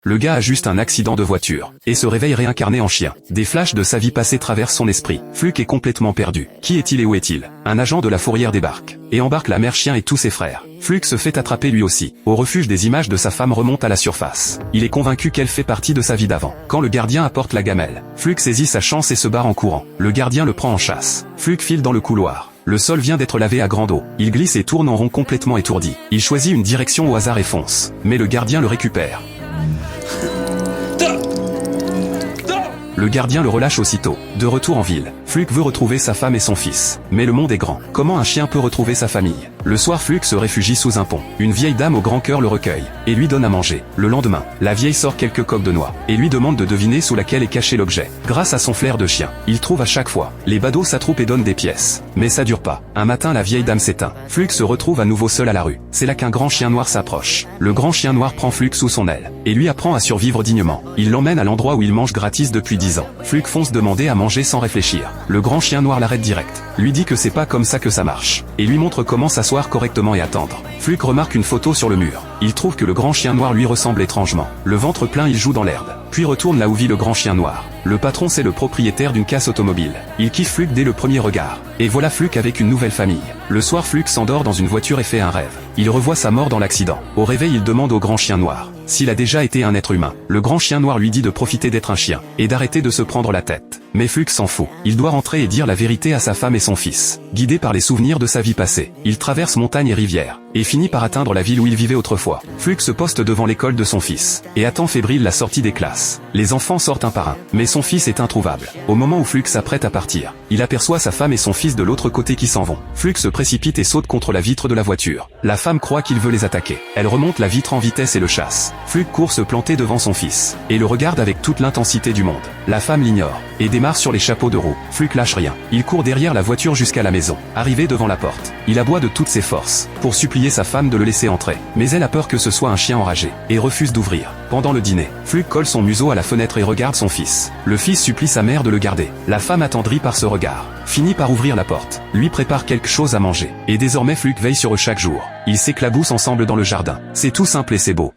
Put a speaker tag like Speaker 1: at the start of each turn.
Speaker 1: Le gars a juste un accident de voiture, et se réveille réincarné en chien. Des flashs de sa vie passée traversent son esprit. Fluke est complètement perdu. Qui est-il et où est-il? Un agent de la Fourrière débarque, et embarque la mère chien et tous ses frères. Fluke se fait attraper lui aussi. Au refuge, des images de sa femme remontent à la surface. Il est convaincu qu'elle fait partie de sa vie d'avant. Quand le gardien apporte la gamelle, Fluke saisit sa chance et se barre en courant. Le gardien le prend en chasse. Fluke file dans le couloir. Le sol vient d'être lavé à grande eau. Il glisse et tourne en rond complètement étourdi. Il choisit une direction au hasard et fonce. Mais le gardien le récupère. Le gardien le relâche aussitôt. De retour en ville, Fluke veut retrouver sa femme et son fils. Mais le monde est grand. Comment un chien peut retrouver sa famille? Le soir, Fluke se réfugie sous un pont. Une vieille dame au grand cœur le recueille et lui donne à manger. Le lendemain, la vieille sort quelques coques de noix et lui demande de deviner sous laquelle est caché l'objet. Grâce à son flair de chien, il trouve à chaque fois. Les badauds s'attroupent et donnent des pièces. Mais ça dure pas. Un matin, la vieille dame s'éteint. Fluke se retrouve à nouveau seul à la rue. C'est là qu'un grand chien noir s'approche. Le grand chien noir prend Fluke sous son aile et lui apprend à survivre dignement. Il l'emmène à l'endroit où il mange gratis depuis 10 ans. Fluke fonce demander à manger sans réfléchir. Le grand chien noir l'arrête direct, lui dit que c'est pas comme ça que ça marche, et lui montre comment s'asseoir correctement et attendre. Fluke remarque une photo sur le mur. Il trouve que le grand chien noir lui ressemble étrangement. Le ventre plein, il joue dans l'herbe, puis retourne là où vit le grand chien noir. Le patron, c'est le propriétaire d'une casse automobile. Il kiffe Fluke dès le premier regard. Et voilà Fluke avec une nouvelle famille. Le soir, Fluke s'endort dans une voiture et fait un rêve. Il revoit sa mort dans l'accident. Au réveil, il demande au grand chien noir s'il a déjà été un être humain. Le grand chien noir lui dit de profiter d'être un chien, et d'arrêter de se prendre la tête. Mais Fluke s'en fout. Il doit rentrer et dire la vérité à sa femme et son fils. Guidé par les souvenirs de sa vie passée, il traverse montagnes et rivières, et finit par atteindre la ville où il vivait autrefois. Fluke se poste devant l'école de son fils, et attend fébrile la sortie des classes. Les enfants sortent un par un, mais son fils est introuvable. Au moment où Fluke s'apprête à partir, il aperçoit sa femme et son fils de l'autre côté qui s'en vont. Fluke se précipite et saute contre la vitre de la voiture. La femme croit qu'il veut les attaquer. Elle remonte la vitre en vitesse et le chasse. Fluke court se planter devant son fils, et le regarde avec toute l'intensité du monde. La femme l'ignore, et démarre sur les chapeaux de roue. Fluke lâche rien. Il court derrière la voiture jusqu'à la maison. Arrivé devant la porte, il aboie de toutes ses forces, pour supplier sa femme de le laisser entrer. Mais elle a peur que ce soit un chien enragé, et refuse d'ouvrir. Pendant le dîner, Fluke colle son museau à la fenêtre et regarde son fils. Le fils supplie sa mère de le garder. La femme, attendrie par ce regard, finit par ouvrir la porte, lui prépare quelque chose à manger. Et désormais Fluke veille sur eux chaque jour. Ils s'éclaboussent ensemble dans le jardin. C'est tout simple et c'est beau.